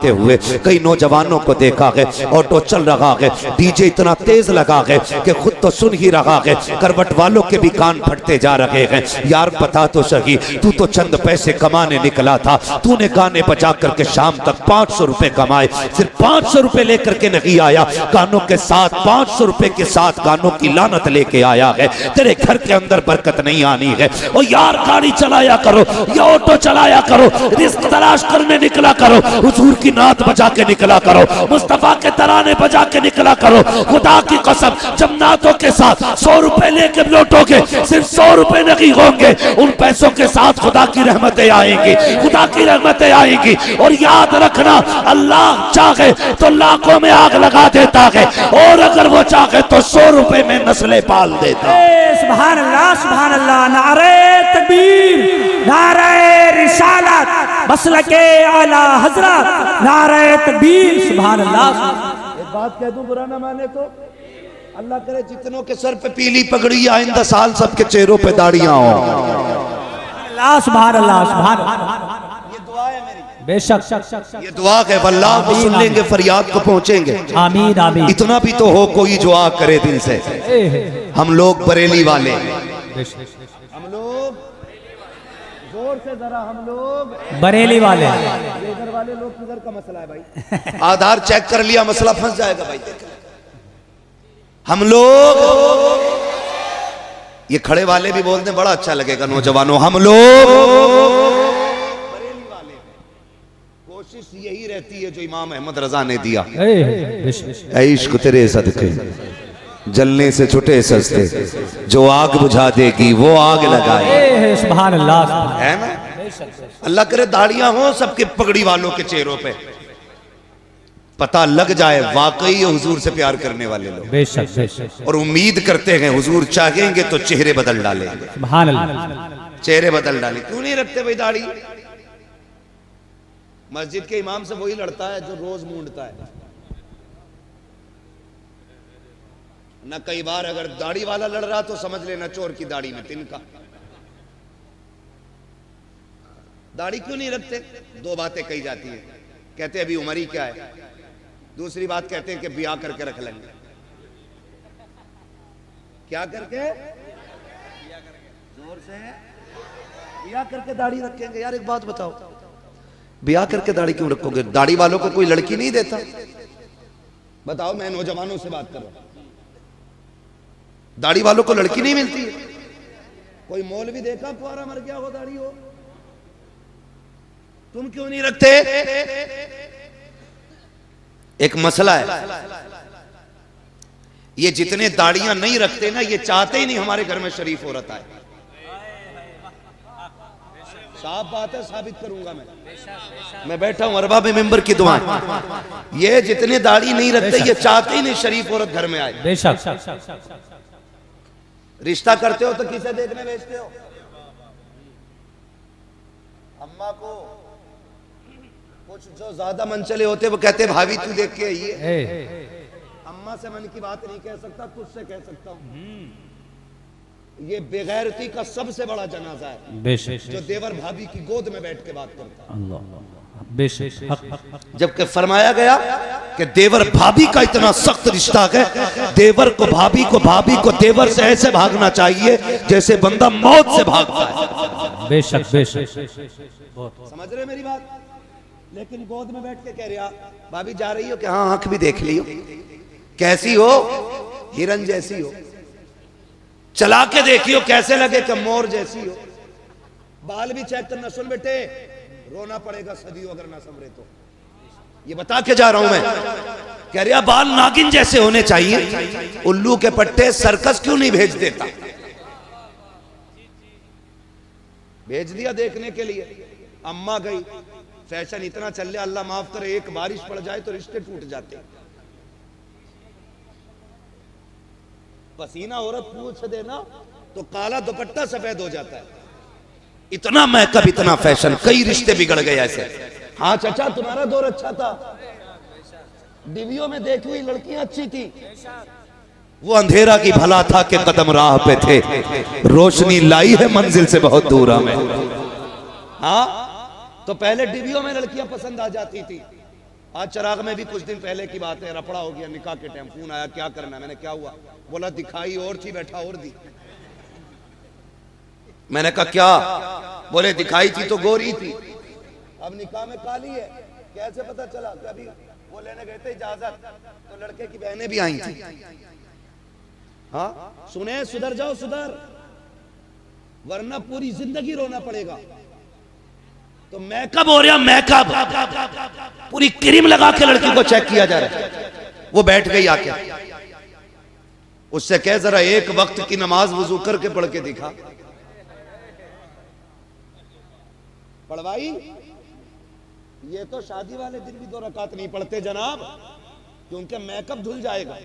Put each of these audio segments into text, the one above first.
आते हुए कई नौजवानों को देखा है, ऑटो चल रहा है, डीजे इतना तेज लगा है कि खुद तो सुन ही रहा है, करवट वालों के भी कान फटते जा रहे हैं। यार बता तो सही, तू तो चंद पैसे कमाने निकला था, तूने गाने बजा करके शाम तक 500 रुपए कमाए, सिर्फ 500 रुपए लेकर के नहीं आया, गानों के साथ 500 रुपए के साथ गानों की लानत लेके आया है। तेरे घर के अंदर बरकत नहीं आनी है। और यार गाड़ी चलाया करो या ऑटो चलाया करो, रिस्क तलाश करने निकला करो, हुजूर की नात बजा के निकला करो, मुस्तफा के तराने बजा के निकला करो। खुदा की कसम, जब नातों के साथ 100 रुपए लेके लौटोगे, सिर्फ 100 रुपए नहीं होंगे, उन पैसों के साथ खुदा की रहमतें आएंगी, खुदा की रहमतें आएंगी। और याद रखना, अल्लाह चाहे तो लाखों में आग लगा देता है, और अगर वो चाहे तो 100 रुपए में नस्लें पाल देता है। सुभान अल्लाह, सुभान अल्लाह। नारे तकबीर, नारे रिसालत, मसलके आला हजरत, नारे तकबीर, सुभान अल्लाह। एक बात कह दूं, बुरा ना माने तो, अल्लाह करे जितनों के सर पे पीली पगड़ी, आइंदा साल सबके चेहरों पे दाढ़ियां हो। अल्लाह, सुभान अल्लाह, सुभान अल्लाह। ये दुआ है मेरी, बेशक ये दुआ है, अल्लाह को सुन लेंगे, फरियाद को पहुंचेंगे। आमीन आमीन। इतना भी तो हो कोई दुआ करे दिल से। हम लोग बरेली वाले, हम लोग जोर से जरा, हम लोग बरेली वाले, इधर वाले लोग किधर का मसला है भाई? आधार चेक कर लिया, मसला फंस जाएगा भाई। हम लोग, ये खड़े वाले भी बोलते हैं, बड़ा अच्छा लगेगा नौजवानों, हम लोग बरेली वाले। कोशिश यही रहती है जो इमाम अहमद रजा ने दिया, इश्क तेरे सदके जलने से छुटे सस्ते, जो आग बुझा देगी वो आग लगाए। सुभान अल्लाह, है ना? अल्लाह करे दाढ़ियां हो सबके पगड़ी वालों के चेहरों पे, पता लग जाए वाकई हुजूर से प्यार करने वाले लोग। बेशक बेशक। और उम्मीद करते हैं हुजूर चाहेंगे तो चेहरे बदल डालेंगे। सुभान अल्लाह। चेहरे बदल डाले, क्यों नहीं रखते भाई दाढ़ी? मस्जिद के इमाम से वही लड़ता है जो रोज मूंढता है ना। कई बार अगर दाढ़ी वाला लड़ रहा तो समझ लेना चोर की दाढ़ी में तिनका। दाढ़ी क्यों नहीं रखते? दो बातें कही जाती है, कहते अभी उम्र ही क्या है, दूसरी बात कहते हैं कि ब्याह करके रख लेंगे। क्या करके? जोर से ब्याह करके दाढ़ी रखेंगे। यार एक बात बताओ, ब्याह करके दाढ़ी क्यों रखोगे? दाढ़ी वालों को कोई लड़की नहीं देता? बताओ, मैं नौजवानों से बात कर रहा हूं, दाढ़ी वालों को लड़की नहीं मिलती है? कोई मौलवी देखा कुआरा मर गया हो दाढ़ी हो? तुम क्यों नहीं रखते? एक मसला है, ये जितने दाढ़ियां नहीं रखते ना, ये चाहते ही नहीं हमारे घर में शरीफ औरत आए। साफ बात है, साबित करूंगा मैं बैठा हूं अरबा में मेंबर की दुआ। ये जितने दाढ़ी नहीं रखते, ये चाहते ही नहीं शरीफ औरत घर में आए। बेशक। रिश्ता करते हो तो किसे देखने भेजते हो? अम्मा को। कुछ जो ज्यादा मनचले होते वो कहते भाभी तू देख के आइए। अम्मा से मन की बात नहीं कह सकता, तुझसे कह सकता हूं। ये बेगैरती का सबसे बड़ा जनाजा है, जो देवर भाभी की गोद में बैठ के बात करता है। जबकि फरमाया गया कि देवर भाभी का इतना सख्त रिश्ता है, देवर को भाभी को देवर से ऐसे भागना चाहिए जैसे बंदा मौत से भागता है। बेशक बेशक। समझ रहे मेरी बात? लेकिन गोद में बैठ के कह रहा, भाभी जा रही हो कि हाँ, आंख भी देख लियो, कैसी हो? हिरन जैसी हो, चला के देखियो कैसे लगे कि मोर जैसी हो। बाल भी चेक करना। सुन बेटे, रोना पड़ेगा सदियों अगर ना संभरे तो। ये बता के जा रहा हूं मैं। कह रहा बाल नागिन जैसे होने चाहिए। उल्लू के पट्टे सर्कस क्यों नहीं भेज देता? भेज दिया देखने के लिए। अम्मा गई, फैशन इतना चल रहा, अल्लाह माफ करे, एक बारिश पड़ जाए तो रिश्ते टूट जाते। पसीना औरत पूछ देना तो काला दुपट्टा सफेद हो जाता है। इतना मेकअप, इतना फैशन, कई रिश्ते बिगड़ गए ऐसे। हाँ चाचा, तुम्हारा दौर अच्छा था, डिवियों में देखी हुई लड़कियां अच्छी थी, वो अंधेरा की भला था कि कदम राह पे थे, रोशनी लाई है मंजिल से बहुत दूर हमें। हाँ, तो पहले डिवियों में लड़कियां पसंद आ जाती थी, आज चिराग में भी कुछ दिन पहले की बात है, रफड़ा हो गया, निकाह के टाइम फोन आया, क्या करना है? मैंने क्या हुआ? बोला दिखाई और थी, बैठा और दी। मैंने कहा क्या? बोले दिखाई थी तो गोरी थी, अब निकाह में काली है। कैसे पता चला? कभी वो लेने गए थे इजाजत, तो लड़के की बहनें भी आई थी। हाँ सुने, सुधर जाओ सुधर, वरना पूरी जिंदगी रोना पड़ेगा। तो मेकअप हो रहा, मेकअप पूरी क्रीम लगा के लड़की को चेक किया जा रहा है। वो बैठ गई आके, उससे कह जरा एक वक्त की नमाज वजू करके पढ़ के दिखा। पढ़वाई, ये तो शादी वाले दिन भी 2 रकात नहीं पढ़ते जनाब, क्योंकि मेकअप धुल जाएगा।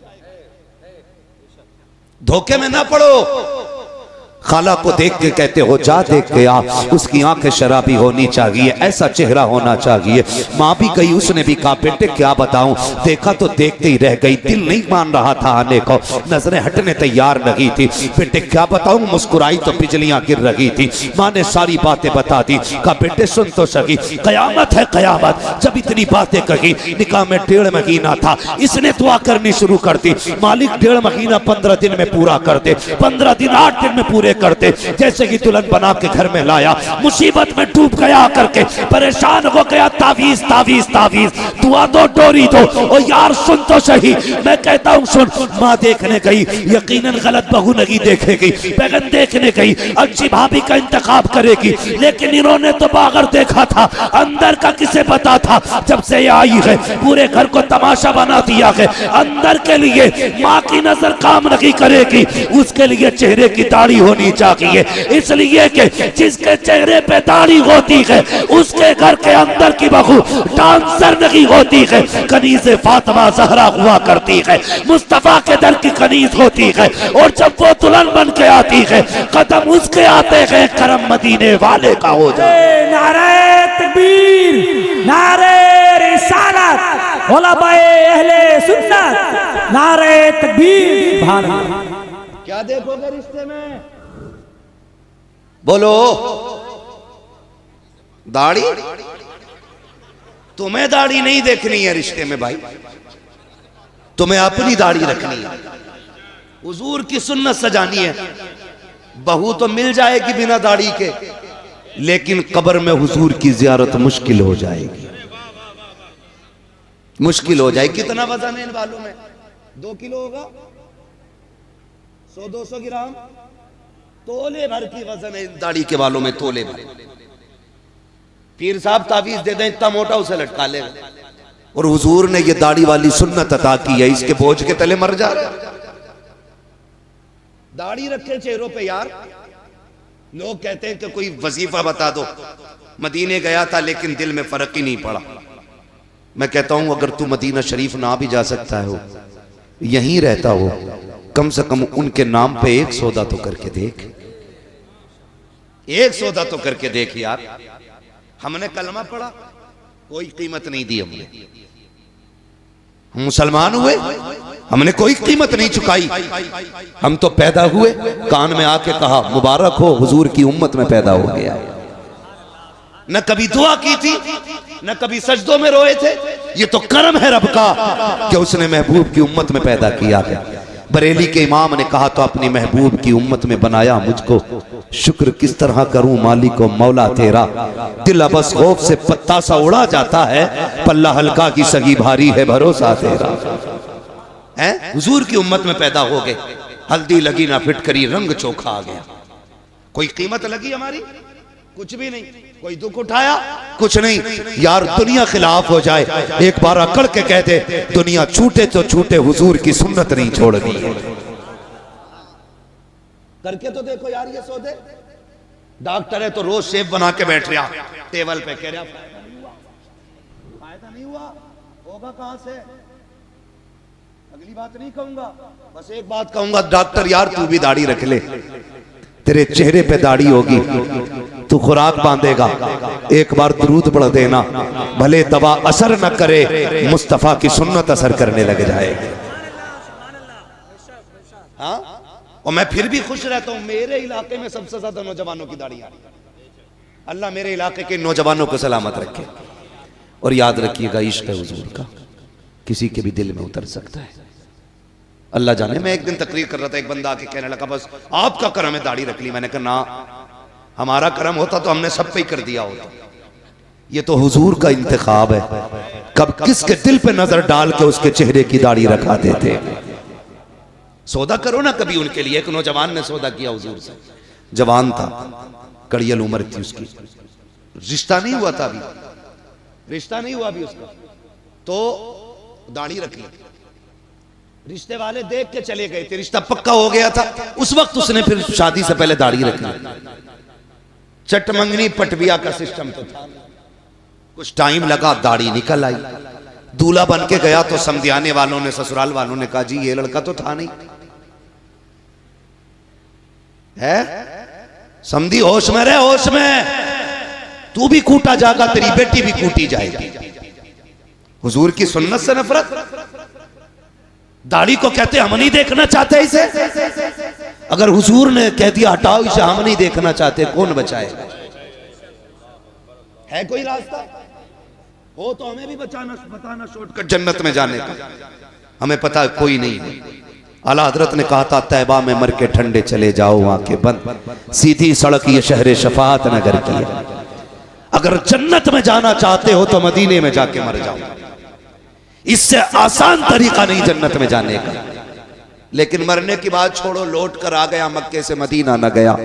धोखे में ना पढ़ो। खाला को देख के कहते हो जा देख के आ, उसकी आंखें शराबी होनी चाहिए, ऐसा चेहरा होना चाहिए। माँ भी गई, उसने भी कहा बेटे क्या बताऊं, देखा तो देखते ही रह गई, दिल नहीं मान रहा था आने को, नजरें हटने तैयार लगी थी। बेटे क्या बताऊं, मुस्कुराई तो बिजलियां गिर रही थी। माँ ने सारी बातें बता दी। कहा बेटे सुन तो सही, कयामत है कयामत। जब इतनी बातें कही, निकाह में 1.5 महीना था, इसने दुआ करनी शुरू कर दी, मालिक 1.5 महीना 15 दिन में पूरा कर दे। 15 दिन 8 दिन में पूरे करते। जैसे ही दुल्हन बना के घर में लाया, मुसीबत में डूब गया करके परेशान हो गया। तावीज तावीज तावीज, दुआ दो, डोरी दो। ओ यार सुन तो सही, मैं कहता हूं सुन। माँ देखने गई, यकीनन गलत बहू नहीं देखेगी, बैगन देखने गई, अच्छी भाभी का इंतखाब करेगी, लेकिन इन्होंने तो बागर देखा था, अंदर का किसे पता था। जब से आई है पूरे घर को तमाशा बना दिया है। अंदर के लिए माँ की नजर काम नहीं करेगी, उसके लिए चेहरे की दाढ़ी होनी चाहिए, इसलिए कि जिसके चेहरे पे दाढ़ी होती है उसके घर के अंदर की बहू डांसर नहीं होती है। कनीज़ फातिमा ज़हरा हुआ करती है, मुस्तफा के दर की कनीज होती है, और जब वो दुल्हन बन के आती है कदम उसके आते हैं, करम मदीने वाले का हो जाए। नारे तकबीर, नारे रिसालत, उलमाए अहले सुन्नत, नारे तकबीर। क्या देखोगे रिश्ते में? बोलो। दाढ़ी? तुम्हें दाढ़ी नहीं देखनी है रिश्ते में भाई, तुम्हें अपनी दाढ़ी रखनी है। हुजूर की सुन्नत सजानी है। बहू तो मिल जाएगी बिना दाढ़ी के, लेकिन कब्र में हुजूर की जियारत मुश्किल हो जाएगी, मुश्किल हो जाएगी। कितना वजन है इन बालों में? 2 किलो होगा, 100-200 ग्राम, तोले भर की वजन है दाढ़ी के बालों में, तोले भर। पीर साहब तावीज दे दें, इतना मोटा उसे लटका ले। और हुजूर ने ये दाढ़ी वाली सुन्नत अता की है, इसके बोझ के तले मर जा रहा है। दाढ़ी रखे चेहरों पे यार। लोग कहते हैं कि कोई वजीफा बता दो। मदीने गया था लेकिन दिल में फर्क ही नहीं पड़ा। मैं कहता हूं अगर तू मदीना शरीफ ना भी जा सकता हो, यहीं रहता हो, कम से कम उनके नाम पे एक सौदा तो करके देख, एक सौदा तो करके देख यार। हमने कलमा पढ़ा, कोई कीमत नहीं दी हमने। हम मुसलमान हुए, हमने कोई कीमत नहीं चुकाई। हम तो पैदा हुए, कान में आके कहा मुबारक हो, हुजूर की उम्मत में पैदा हो गया। न कभी दुआ की थी, न कभी सजदों में रोए थे। ये तो करम है रब का कि उसने महबूब की उम्मत में पैदा किया है। बरेली के इमाम ने कहा तो अपनी महबूब की उम्मत में बनाया मुझको, शुक्र किस तरह करूं मालिक व मौला तेरा। दिल बस खौफ से पत्ता सा उड़ा जाता है, पल्ला हल्का की सगी भारी है भरोसा तेरा। हैं हुजूर की उम्मत में पैदा हो गए, हल्दी लगी ना फिटकरी, रंग चोखा आ गया। कोई कीमत लगी हमारी? कुछ भी नहीं। कोई दुख उठाया? कुछ नहीं। यार दुनिया खिलाफ हो जाए, एक बार अकड़ के कह दे दुनिया छूटे तो छूटे, हुजूर की सुन्नत नहीं छोड़नी है। करके तो देखो यार ये सौदे। डॉक्टर है तो रोज शेप बना के बैठ रहा टेबल पे, कह रहा फायदा नहीं हुआ, होगा कहां से? अगली बात नहीं कहूंगा, बस एक बात कहूंगा, डॉक्टर यार तू भी दाढ़ी रख ले, तेरे चेहरे पे दाढ़ी होगी, तू खुराक बांधेगा, एक बार दुरूद पढ़ देना, भले दवा असर न करे, मुस्तफा की सुन्नत असर करने लग जाएगी। हाँ, और मैं फिर भी खुश रहता हूं। मेरे इलाके में सबसे ज्यादा नौजवानों की दाढ़ी आ रही है। अल्लाह मेरे इलाके के नौजवानों को सलामत रखे। और याद रखिएगा इश्क हुजूर का किसी के भी दिल में उतर सकता है। अल्लाह जाने, मैं एक दिन तकरीर कर रहा था, एक बंदा आके कहने लगा बस आपका करम है दाढ़ी रख ली। मैंने कहा ना, हमारा करम होता तो हमने सब पे ही कर दिया होता। ये तो हुजूर का इंतखाब है, कब किसके दिल पे नजर डाल के उसके चेहरे की दाढ़ी रखा देते। सौदा करो ना कभी उनके लिए। एक नौजवान ने सौदा किया हुजूर से, जवान था, कड़ियल उम्र थी उसकी, रिश्ता नहीं हुआ था अभी, रिश्ता नहीं हुआ अभी उसका, तो दाढ़ी रख ली। रिश्ते वाले देख के चले गए थे, रिश्ता पक्का हो गया था। उस वक्त उसने फिर शादी से पहले दाढ़ी रख ली। चटमंगनी पटबिया का सिस्टम तो था। कुछ टाइम लगा, दाढ़ी निकल आई। दूल्हा बन के गया तो समझाने वालों ने, ससुराल वालों ने कहा जी ये लड़का तो था नहीं है, समझी होश में रहे, होश में, तू भी कूटा जाएगा, तेरी बेटी भी कूटी जाएगी। हुजूर की सुन्नत से नफरत। दाढ़ी को कहते हम नहीं देखना चाहते इसे। अगर हुजूर ने कह दिया हटाओ इसे, हम नहीं देखना चाहते, कौन बचाएगा? है कोई रास्ता हो तो हमें भी बताना शॉर्टकट जन्नत में जाने का। हमें पता है कोई नहीं है। आला हजरत ने कहा था तैबा में मर के ठंडे चले जाओ, आंखें बंद, सीधी सड़क ये शहर शफात नगर की है। अगर जन्नत में जाना चाहते हो तो मदीने में जाके मर जाओ, इससे आसान तरीका नहीं जन्नत में जाने का। लेकिन मरने की बात छोड़ो, लौट कर आ गया मक्के से मदीना न गया,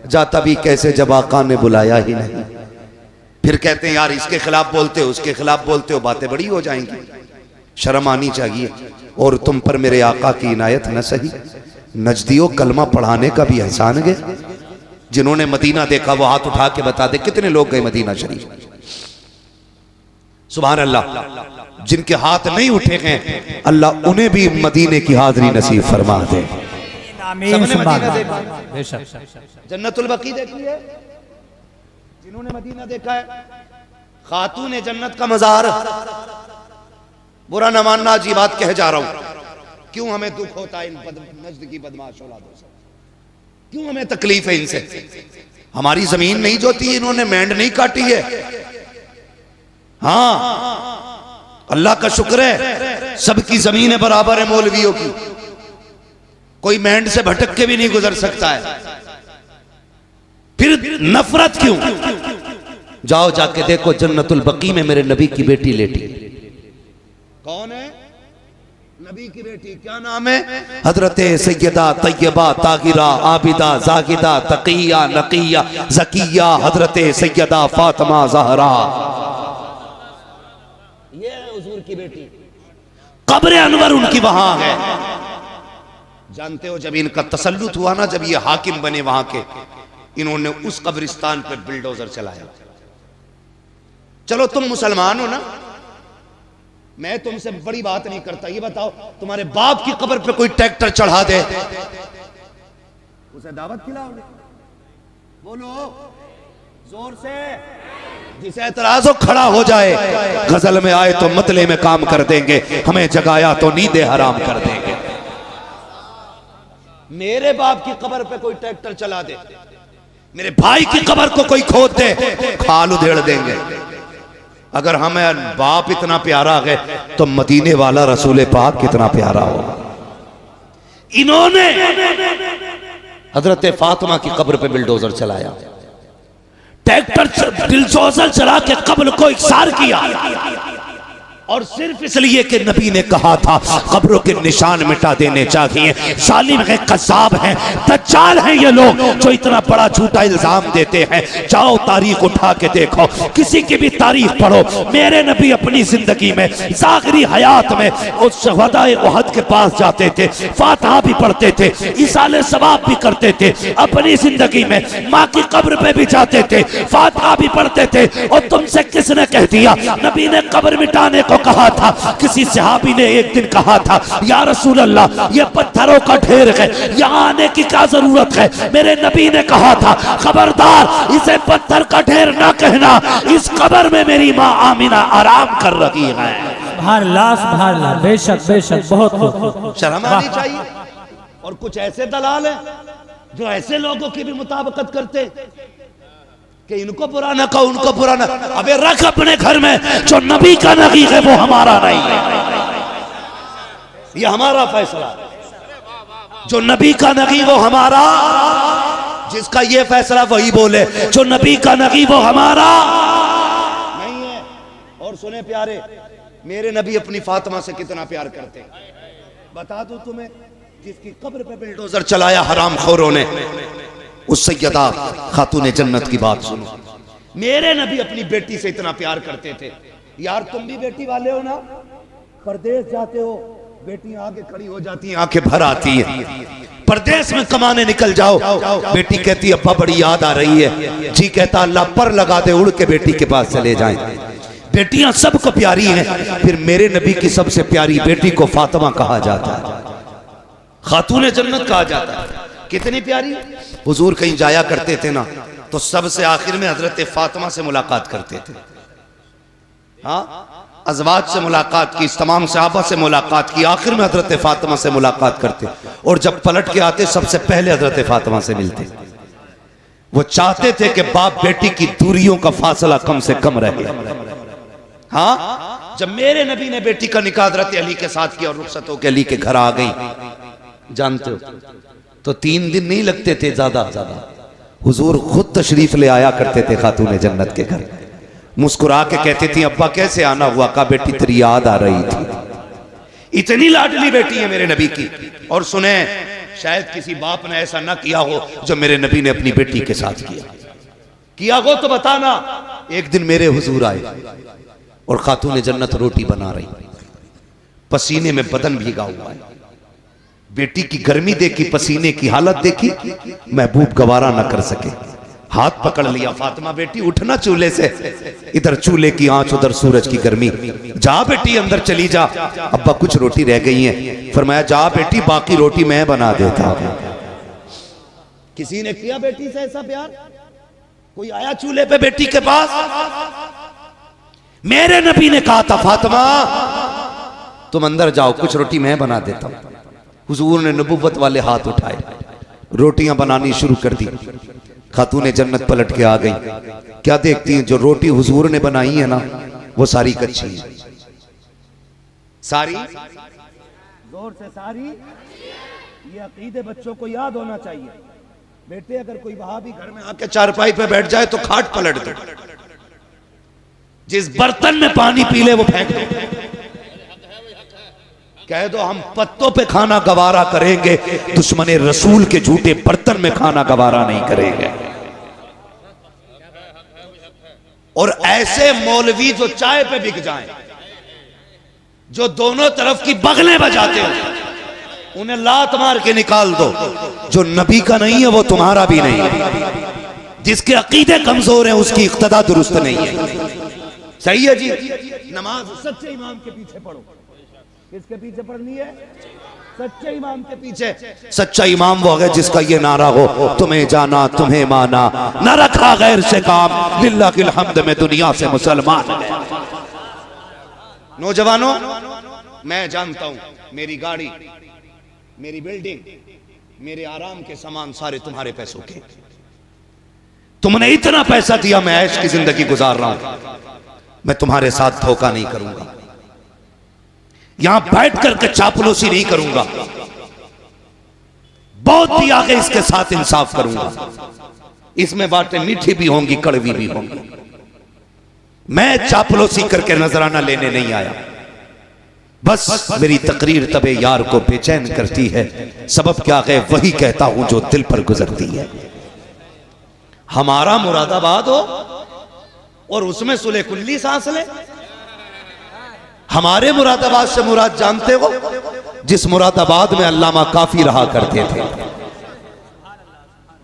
जाता भी कैसे जब आका ने बुलाया ही नहीं। फिर कहते हैं यार इसके खिलाफ बोलते हो, उसके खिलाफ बोलते हो, बातें बड़ी हो जाएंगी, शर्म आनी चाहिए। और तुम पर मेरे आका की इनायत न सही, नजदियों कलमा पढ़ाने का भी एहसान गया। जिन्होंने मदीना देखा वो हाथ उठा के बता दे कितने लोग गए मदीना शरीफ। सुभान अल्लाह। जिनके हाथ नहीं उठे हैं अल्लाह उन्हें भी मदीने की हाजिरी नसीब फरमा दे। जन्नतुल बकी देखी है जिन्होंने मदीना देखा है। खातून जन्नत का मज़ार, बुरा न मानना, जी बात कह जा रहा हूं। क्यों हमें दुख होता है इन नज्द की बदमाश औलादों से, क्यों हमें तकलीफ है इनसे? हमारी जमीन नहीं जोती, इन्होंने मैंड नहीं काटी है। हाँ अल्लाह का शुक्र है सबकी जमीनें बराबर है मौलवियों की, कोई मैंड से भटक के भी नहीं गुजर सकता है। फिर नफरत क्यों? जाओ जाके देखो जन्नतुल बकी में मेरे नबी की बेटी लेटी। कौन है? नबी की बेटी। क्या नाम है? हजरते सैयदा तैयबा ताहिरा आबिदा जाहिदा तकिया नकिया जकिया हजरते सैयदा फातिमा ज़हरा। ये है हुजूर की बेटी। कब्र अनवर उनकी वहां है। जानते हो जब इनका तसल्लुत हुआ ना, जब ये हाकिम बने वहां के, इन्होंने उस कब्रिस्तान पे बिल्डोजर चलाया। चलो तुम मुसलमान हो ना, मैं तुमसे बड़ी बात नहीं करता। ये बताओ तुम्हारे बाप की कब्र पे कोई ट्रैक्टर चढ़ा दे, उसे दावत खिलाओगे? बोलो जोर से। जिसे एतराज हो खड़ा हो जाए। गजल में आए तो मतले में काम कर देंगे, हमें जगाया तो नींदे हराम कर देंगे। मेरे बाप की कब्र पे कोई ट्रैक्टर चला दे, मेरे भाई की कब्र को कोई खोद दे, खाल उधेड़ देंगे। अगर हमें बाप इतना प्यारा है तो मदीने वाला रसूल पाक कितना प्यारा हो। इन्होंने हजरत फातिमा की कब्र पे बिल्डोजर चलाया, ट्रैक्टर बिल्डोजर चला के कब्र को इकसार किया, और सिर्फ इसलिए कि नबी ने कहा था कब्रों के निशान मिटा देने चाहिए। जालिम है, कज़्ज़ाब है, दज्जाल हैं ये लोग जो इतना बड़ा झूठा इल्जाम देते हैं। जाओ तारीख उठा के देखो, किसी की भी तारीख पढ़ो। मेरे नबी अपनी जिंदगी में ज़ाहिरी हयात में उस शहदाए उहद के पास जाते थे, फातिहा भी पढ़ते थे, इसाले सवाब भी करते थे, अपनी जिंदगी में माँ की कब्र पे भी जाते थे, फातिहा भी पढ़ते थे। और तुमसे किसने कह दिया? नबी ने कब्र मिटाने को कहा था। किसी सहाबी ने एक दिन कहा था या रसूल अल्लाह ये पत्थरों का ढेर है, यहाँ आने की क्या जरूरत है? मेरे नबी ने कहा था खबरदार इसे पत्थर का ढेर ना कहना, इस कब्र में मेरी माँ आमिना आराम कर रही है। सुभान अल्लाह, बेशक बेशक, बहुत शर्म आनी चाहिए। और कुछ ऐसे दलाल हैं जो ऐसे लोगों की भी मुताबिकत करते। कि इनको बुरा ना कहो, उनको बुरा ना। अबे रख अपने घर में, जो नबी का नगीब है वो हमारा नहीं है, ये हमारा फैसला। जो नबी का नगीब वो हमारा, जिसका ये फैसला वही बोले, जो नबी का नगीब वो हमारा नहीं है। और सुने प्यारे, मेरे नबी अपनी फातिमा से कितना प्यार करते हैं, बता दूं तुम्हें। जिसकी कब्र पे बिल्डोजर चलाया हराम खोरों ने, उस सैयदा खातून जन्नत की बात सुनो। मेरे नबी अपनी बेटी से इतना प्यार करते थे। यार तुम भी बेटी वाले हो ना, परदेश जाते हो, बेटियां आगे खड़ी हो जाती हैं, आंखें भर आती हैं। परदेश में कमाने निकल जाओ, बेटी कहती है अब्बा बड़ी याद आ रही है, जी कहता अल्लाह पर लगा दे, उड़ के बेटी के पास चले जाएं। बेटियां सबको प्यारी हैं, फिर मेरे नबी की सबसे प्यारी बेटी को फातिमा कहा जाता है, खातून जन्नत कहा जाता है। कितनी प्यारी। हुजूर कहीं जाया करते थे ना, तो सबसे आखिर में हजरत फातिमा से मुलाकात करते थे। हाँ, अज़वाज से मुलाकात की, तमाम सहाबा से मुलाकात की, आखिर में हजरत फातिमा से मुलाकात करते। और जब पलट के आते सबसे पहले हजरत फातिमा से मिलते। वो चाहते थे कि बाप बेटी की दूरियों का फासला कम से कम रहे। हाँ, जब मेरे नबी ने बेटी का निकाह हजरत अली के साथ किया और रुखसत होकर अली के घर आ गई, जानते हो, तो 3 दिन नहीं लगते थे ज्यादा हुजूर खुद तशरीफ ले आया करते थे खातून जन्नत के घर। मुस्कुरा के कहती थी अब्बा कैसे आना हुआ, का बेटी तेरी याद आ रही थी। इतनी लाडली बेटी है मेरे नबी की। और सुने, शायद किसी बाप ने ऐसा ना किया हो जो मेरे नबी ने अपनी बेटी के साथ किया हो तो बताना। एक दिन मेरे हुजूर आए और खातून जन्नत रोटी बना रही, पसीने में बदन भीगा हुआ है। बेटी की गर्मी देखी, पसीने की हालत देखी, महबूब गवारा ना कर सके, हाथ पकड़ लिया, फातिमा बेटी उठना चूल्हे से, इधर चूल्हे की आंच उधर सूरज की गर्मी, जा बेटी अंदर चली जा, अब्बा कुछ रोटी रह गई है। फरमाया जा बेटी बाकी रोटी मैं बना देता हूं। किसी ने किया बेटी से ऐसा प्यार? कोई आया चूल्हे पे बेटी के पास? मेरे नबी ने कहा था फातिमा तुम अंदर जाओ, कुछ रोटी मैं बना देता हूं। हुजूर ने नबुव्वत वाले हाथ उठाए, रोटियां बनानी शुरू कर दी। खातून जन्नत पलट के आ गई। क्या देखती हैं, जो रोटी हुजूर ने बनाई है ना वो सारी कच्ची है। सारी जोर से सारी। ये अकीदे बच्चों को याद होना चाहिए। बेटे अगर कोई वहाबी घर में आके चारपाई पे बैठ जाए तो खाट पलट दो, जिस बर्तन में पानी पी ले वो फेंक दो, कह दो हम पत्तों पे खाना गवारा करेंगे, दुश्मने रसूल के झूठे बर्तन में खाना गवारा नहीं करेंगे। और ऐसे मौलवी जो चाय पे बिक जाएं, जो दोनों तरफ की बगलें बजाते हो, उन्हें लात मार के निकाल दो। जो नबी का नहीं है वो तुम्हारा भी नहीं है। जिसके अकीदे कमजोर हैं उसकी इक्तदा दुरुस्त नहीं है। सही है जी। नमाज सच्चे इमाम के पीछे पढ़ो। किसके पीछे पढ़नी है? सच्चे इमाम के पीछे। सच्चा इमाम वो है जिसका ये नारा हो, तुम्हें जाना तुम्हें माना, न रखा गैर से काम, लिल्लाह किल हम्द में दुनिया से मुसलमान। नौजवानों, मैं जानता हूं मेरी गाड़ी, मेरी बिल्डिंग, मेरे आराम के सामान सारे तुम्हारे पैसों के। तुमने इतना पैसा दिया, मैं ऐश की जिंदगी गुजार रहा हूं। मैं तुम्हारे साथ धोखा नहीं करूंगा, यहां बैठ करके चापलूसी नहीं करूंगा, बहुत दिया के इसके साथ इंसाफ करूंगा। इसमें बातें मीठी भी होंगी, कड़वी भी होंगी। मैं चापलूसी करके नजराना लेने नहीं आया। बस मेरी तकरीर तबे यार को बेचैन करती है, सबब क्या है वही कहता हूं जो दिल पर गुजरती है। हमारा मुरादाबाद हो और उसमें सुले कुल्ली सांस ले। हमारे मुरादाबाद से मुराद जानते हो? जिस मुरादाबाद में अल्लामा काफी रहा करते थे,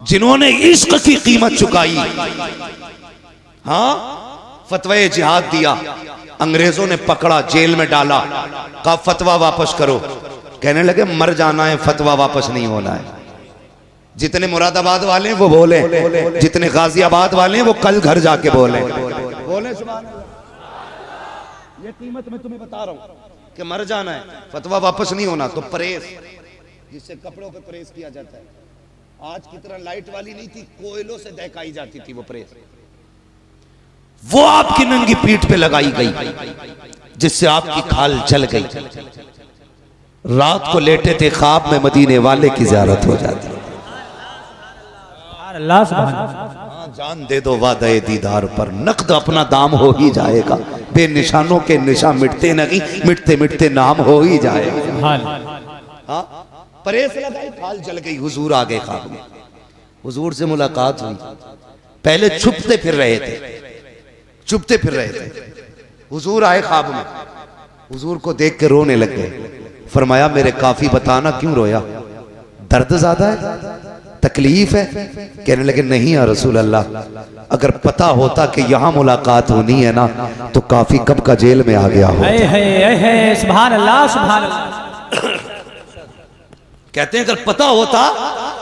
जिन्होंने इश्क की कीमत चुकाई। हाँ, फतवे जिहाद दिया, अंग्रेजों ने पकड़ा, जेल में डाला, कहा फतवा वापस करो। कहने लगे मर जाना है, फतवा वापस नहीं होना है। जितने मुरादाबाद वाले हैं वो बोले, जितने गाजियाबाद वाले हैं वो कल घर जाके बोले। सुभान अल्लाह। ये कीमत मैं तुम्हें बता रहा हूं कि मर जाना है, फतवा वापस नहीं होना। तो प्रेस, जिससे कपड़ों पे प्रेस किया जाता है, आज की तरह लाइट वाली नहीं थी, कोयलों से दहकाई जाती थी वो प्रेस। वो आपकी नंगी पीठ पे लगाई गई जिससे आपकी खाल जल गई। रात को लेटे थे, ख्वाब में मदीने वाले की ज़ियारत हो जाती। अल्लाह सुभान अल्लाह। जान दे दो वादे दीदार पर, नकद अपना दाम हो ही जाएगा। बेनिशानों के निशा मिटते नहीं, मिटते मिटते नाम हो ही जाएगा। हाँ, परेश लगाई, खाल जल गई, हुजूर आ गए ख्वाब में। हुजूर से मुलाकात हुई। पहले छुपते फिर रहे थे, छुपते फिर रहे थे। हुजूर आए ख्वाब में, हुजूर को देख के रोने लग गए। फरमाया मेरे काफी बताना क्यों रोया, दर्द ज्यादा है, तकलीफ है? कहने लगे नहीं या रसूल अल्लाह, अगर पता होता कि यहाँ मुलाकात होनी है ना तो काफी कब का जेल में आ गया हो। सुभान अल्लाह सुभान अल्लाह। कहते हैं अगर पता होता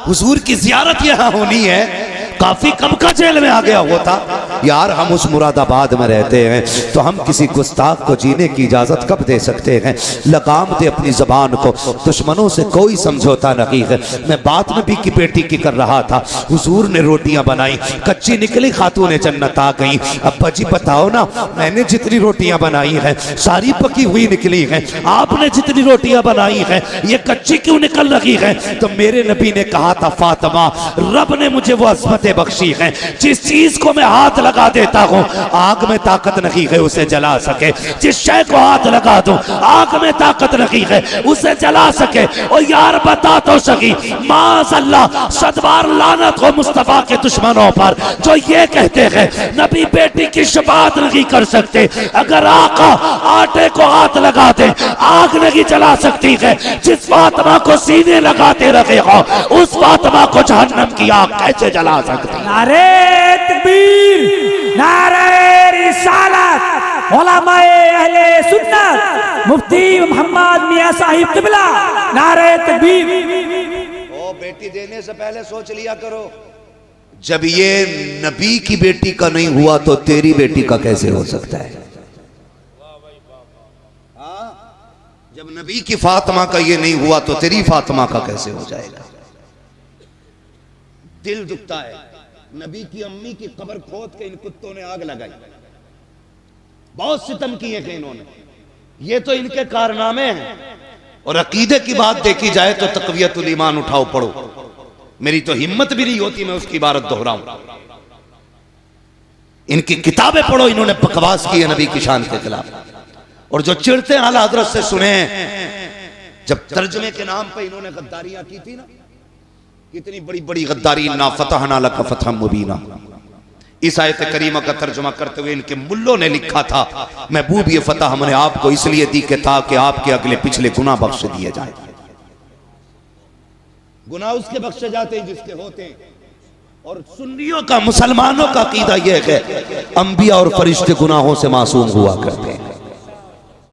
हुजूर की जियारत यहाँ होनी है, काफी कब का जेल में आ गया होता। यार हम उस मुरादाबाद में रहते हैं तो हम किसी गुस्ताख को जीने की इजाजत कब दे सकते हैं। लगाम दे अपनी जबान को, दुश्मनों से कोई समझौता नहीं है। मैं बात नबी की बेटी की कर रहा था, हुजूर ने रोटियां बनाई, कच्ची निकली, खातून जन्नत आ गई। अब्बा जी बताओ ना, मैंने जितनी रोटियां बनाई है सारी पकी हुई निकली है, आपने जितनी रोटियां बनाई है ये कच्ची क्यों निकल रही है? तो मेरे नबी ने कहा था फातिमा, रब ने मुझे वो अज़मत बख्शी है, जिस चीज को मैं हाथ लगा देता हूँ आग में ताकत नहीं है उसे जला सके। जिस शय को हाथ लगा दूं आग में ताकत नहीं है उसे जला सके। और यार बता तो सकी, माज़अल्लाह सदबार लानत हो मुस्तफा के दुश्मनों पर जो ये कहते हैं नबी बेटी की शफाअत नहीं कर सकते। अगर आका आटे को हाथ लगा दे आग नहीं जला सकती है। जिस फातिमा को सीने लगाते रहे हो उस फातिमा को जहन्नम की आग कैसे जला सकते? नारे तकबीर, नारे रिसालत, उलमाए अहले सुन्नत, मुफ्ती मोहम्मद मियां साहिब किबला, नारे तकबीर। ओ बेटी देने से पहले सोच लिया करो, जब ये नबी की बेटी का नहीं हुआ तो तेरी बेटी का कैसे हो सकता है? जब नबी की फातिमा का ये नहीं हुआ तो तेरी फातिमा का कैसे हो जाएगा? दिल दुखता है। नबी की अम्मी की कब्र खोद के इन कुत्तों ने आग लगाई, बहुत सितम किए थे इन्होंने। ये तो इनके कारनामे हैं। और अकीदे की बात देखी जाए तो तक़वियतुल ईमान उठाओ पढ़ो, मेरी तो हिम्मत भी नहीं होती मैं उसकी इबारत दोहराऊं। इनकी किताबें पढ़ो, इन्होंने बकवास की है नबी की शान के खिलाफ। और जो चिढ़ते हैं आला हज़रत से सुने, जब तर्जुमे के नाम पे इन्होंने गद्दारियां की थी ना, कितनी बड़ी बड़ी गद्दारी, ना फतहना लका फतहम मुबीना। इस आयत करीमा का तर्जुमा करते हुए इनके मुल्लों ने लिखा था, महबूब ये फतह हमने आपको इसलिए दी कि ताकि आपके अगले पिछले गुनाह बख्श दिए जाए। गुनाह उसके बख्शे जाते हैं जिसके होते हैं। और सुन्नियों का, मुसलमानों का अकीदा यह है अंबिया और फरिश्ते गुनाहों से मासूम हुआ करते।